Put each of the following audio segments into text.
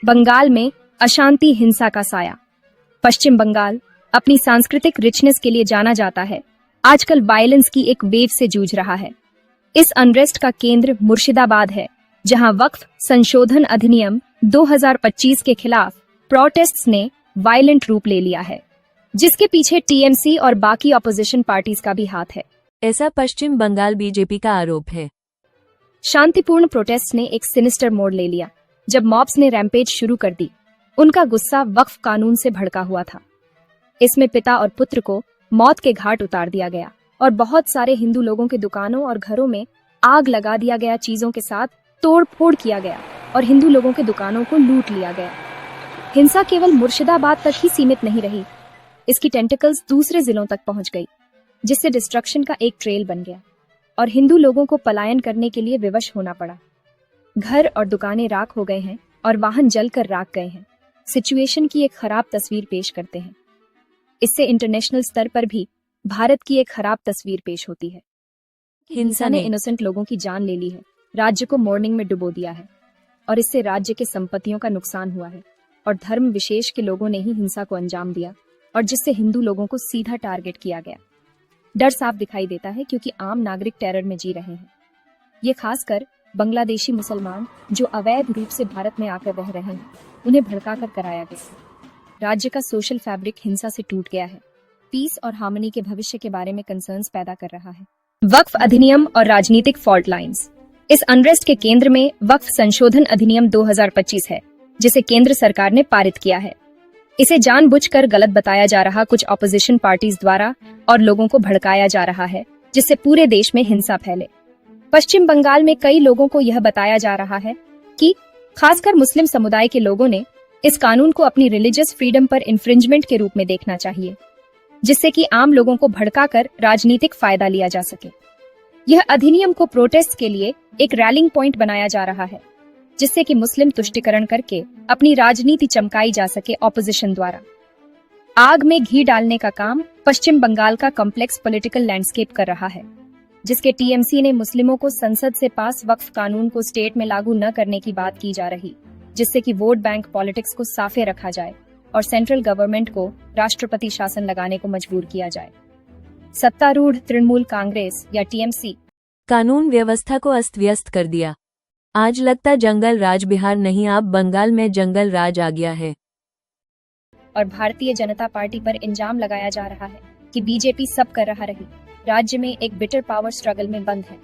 बंगाल में अशांति, हिंसा का साया। पश्चिम बंगाल अपनी सांस्कृतिक रिचनेस के लिए जाना जाता है, आजकल वायलेंस की एक वेव से जूझ रहा है। इस अनरेस्ट का केंद्र मुर्शिदाबाद है, जहां वक्फ संशोधन अधिनियम 2025 के खिलाफ प्रोटेस्ट्स ने वायलेंट रूप ले लिया है, जिसके पीछे टीएमसी और बाकी ऑपोजिशन पार्टीज का भी हाथ है, ऐसा पश्चिम बंगाल बीजेपी का आरोप है। शांतिपूर्ण प्रोटेस्ट ने एक सिनिस्टर मोड़ ले लिया जब मॉब्स ने रैम्पेज शुरू कर दी। उनका गुस्सा वक्फ कानून से भड़का हुआ था। इसमें पिता और पुत्र को मौत के घाट उतार दिया गया और बहुत सारे हिंदू लोगों के दुकानों और घरों में आग लगा दिया गया, चीजों के साथ तोड़ फोड़ किया गया और हिंदू लोगों के दुकानों को लूट लिया गया। हिंसा केवल मुर्शिदाबाद तक ही सीमित नहीं रही, इसकी टेंटिकल्स दूसरे जिलों तक पहुंच गई, जिससे डिस्ट्रक्शन का एक ट्रेल बन गया और हिंदू लोगों को पलायन करने के लिए विवश होना पड़ा। घर और दुकानें राख हो गए हैं और वाहन जलकर राख गए हैं। सिचुएशन की एक खराब तस्वीर पेश करते हैं। इससे इंटरनेशनल स्तर पर भी भारत की एक खराब तस्वीर पेश होती है। हिंसा ने इनोसेंट लोगों की जान ले ली है, राज्य को मॉर्निंग में डुबो दिया है और इससे राज्य के संपत्तियों का नुकसान हुआ है और धर्म विशेष के लोगों ने ही हिंसा को अंजाम दिया और जिससे हिंदू लोगों को सीधा टारगेट किया गया। डर साफ दिखाई देता है क्योंकि आम नागरिक टेरर में जी रहे हैं। ये खासकर बांग्लादेशी मुसलमान जो अवैध रूप से भारत में आकर रह रहे हैं, उन्हें भड़काकर कराया गया। राज्य का सोशल फैब्रिक हिंसा से टूट गया है, पीस और हार्मनी के भविष्य के बारे में कंसर्न्स पैदा कर रहा है। वक्फ अधिनियम और राजनीतिक फॉल्ट लाइंस। इस अनरेस्ट के केंद्र में वक्फ संशोधन अधिनियम 2025 है, जिसे केंद्र सरकार ने पारित किया है। इसे जानबूझकर गलत बताया जा रहा कुछ ऑपोजिशन पार्टीज द्वारा और लोगों को भड़काया जा रहा है, जिससे पूरे देश में हिंसा फैले। पश्चिम बंगाल में कई लोगों को यह बताया जा रहा है कि खासकर मुस्लिम समुदाय के लोगों ने इस कानून को अपनी रिलीजियस फ्रीडम पर इंफ्रिंजमेंट के रूप में देखना चाहिए, जिससे कि आम लोगों को भड़काकर राजनीतिक फायदा लिया जा सके। यह अधिनियम को प्रोटेस्ट के लिए एक रैलिंग पॉइंट बनाया जा रहा है, जिससे कि मुस्लिम तुष्टिकरण करके अपनी राजनीति चमकाई जा सके ऑपोजिशन द्वारा। आग में घी डालने का काम पश्चिम बंगाल का कॉम्प्लेक्स पॉलिटिकल लैंडस्केप कर रहा है, जिसके टीएमसी ने मुस्लिमों को संसद से पास वक्फ कानून को स्टेट में लागू न करने की बात की जा रही, जिससे कि वोट बैंक पॉलिटिक्स को साफे रखा जाए और सेंट्रल गवर्नमेंट को राष्ट्रपति शासन लगाने को मजबूर किया जाए। सत्तारूढ़ तृणमूल कांग्रेस या टीएमसी कानून व्यवस्था को अस्त व्यस्त कर दिया। आज लगता जंगल राज बिहार नहीं, अब बंगाल में जंगल राज आ गया है। और भारतीय जनता पार्टी पर इल्जाम लगाया जा रहा है कि बीजेपी सब कर रहा रही, राज्य में एक बिटर पावर स्ट्रगल में बंद है।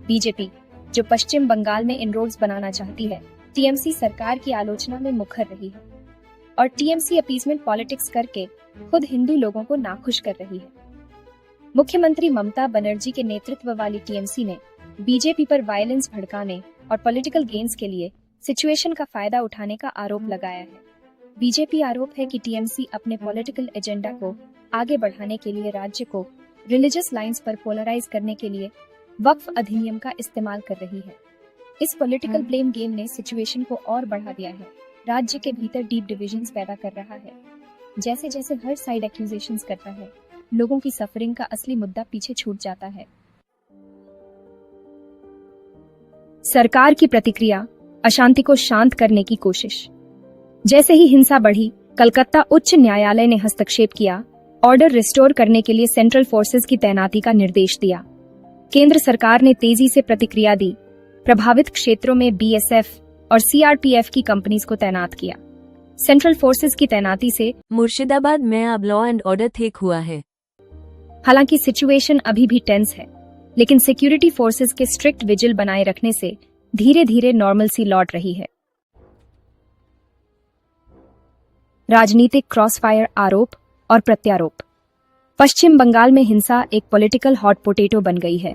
बीजेपी जो पश्चिम बंगाल में इनरोड्स बनाना चाहती है, टीएमसी सरकार की आलोचना में मुखर रही है और टीएमसी अपीसमेंट पॉलिटिक्स करके खुद हिंदू लोगों को नाखुश कर रही है। मुख्यमंत्री ममता बनर्जी के नेतृत्व वाली टीएमसी ने बीजेपी पर वायलेंस भड़काने और पॉलिटिकल गेन्स के लिए सिचुएशन का फायदा उठाने का आरोप लगाया है। बीजेपी आरोप है कि टीएमसी अपने पॉलिटिकल एजेंडा को आगे बढ़ाने के लिए राज्य को रिलीजियस लाइंस पर पोलराइज करने के लिए वक्फ अधिनियम का इस्तेमाल कर रही है। इस पॉलिटिकल ब्लेम गेम ने सिचुएशन को और बढ़ा दिया है, राज्य के भीतर डीप डिविजन्स पैदा कर रहा है। जैसे जैसे हर साइड एक्यूजेशंस करता है, लोगों की सफरिंग का असली मुद्दा पीछे छूट जाता है। सरकार की प्रतिक्रिया, अशांति को शांत करने की कोशिश। जैसे ही हिंसा बढ़ी, कलकत्ता उच्च न्यायालय ने हस्तक्षेप किया, ऑर्डर रिस्टोर करने के लिए सेंट्रल फोर्सेस की तैनाती का निर्देश दिया। केंद्र सरकार ने तेजी से प्रतिक्रिया दी, प्रभावित क्षेत्रों में बीएसएफ और सीआरपीएफ की कंपनीज को तैनात किया। सेंट्रल फोर्सेस की तैनाती से मुर्शिदाबाद में अब लॉ एंड ऑर्डर ठीक हुआ है। हालांकि सिचुएशन अभी भी टेंस है, लेकिन सिक्योरिटी फोर्सेस के स्ट्रिक्ट विजिल बनाए रखने से धीरे धीरे नॉर्मलसी लौट रही है। राजनीतिक क्रॉसफायर, आरोप और प्रत्यारोप। पश्चिम बंगाल में हिंसा एक पॉलिटिकल हॉट पोटैटो बन गई है,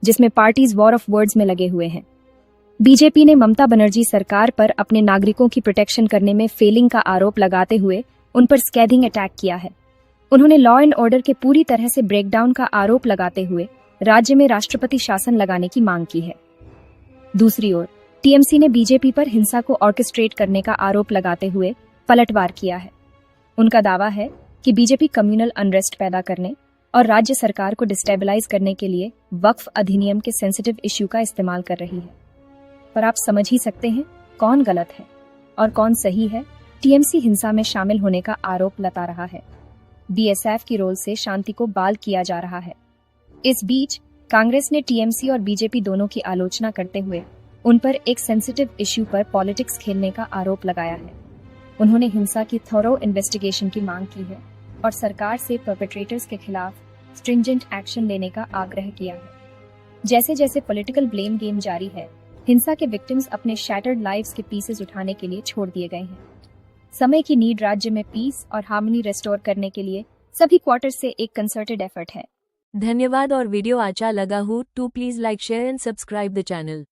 जिसमें पार्टीज वॉर ऑफ वर्ड्स में लगे हुए हैं। बीजेपी ने ममता बनर्जी सरकार पर अपने नागरिकों की प्रोटेक्शन करने में फेलिंग का आरोप लगाते हुए उन पर स्कैदिंग अटैक किया है। उन्होंने लॉ एंड ऑर्डर के पूरी तरह से ब्रेकडाउन का आरोप लगाते हुए राज्य में राष्ट्रपति शासन लगाने की मांग की है। दूसरी ओर टीएमसी ने बीजेपी पर हिंसा को ऑर्केस्ट्रेट करने का आरोप लगाते हुए पलटवार किया है। उनका दावा है कि बीजेपी कम्युनल अनरेस्ट पैदा करने और राज्य सरकार को डिस्टेबलाइज करने के लिए वक्फ अधिनियम के सेंसिटिव इश्यू का इस्तेमाल कर रही है। पर आप समझ ही सकते हैं कौन गलत है। और कौन सही है? टीएमसी हिंसा में शामिल होने का आरोप लगा रहा है। बीएसएफ की रोल से शांति को बाल किया जा रहा है। इस बीच कांग्रेस ने टीएमसी और बीजेपी दोनों की आलोचना करते हुए उन पर एक सेंसिटिव इश्यू पर पॉलिटिक्स खेलने का आरोप लगाया है। उन्होंने हिंसा की थॉरो इन्वेस्टिगेशन की मांग की है और सरकार से परपेट्रेटर्स के खिलाफ स्ट्रिंजेंट एक्शन लेने का आग्रह किया है। जैसे जैसे पॉलिटिकल ब्लेम गेम जारी है, हिंसा के विक्टिम्स अपने शैटर्ड लाइव्स के पीसेस उठाने के लिए छोड़ दिए गए हैं। समय की नीड राज्य में पीस और हार्मनी रेस्टोर करने के लिए सभी क्वार्टर से एक कंसर्टेड एफर्ट है। धन्यवाद और वीडियो अच्छा लगा हो तो please like share and subscribe the channel.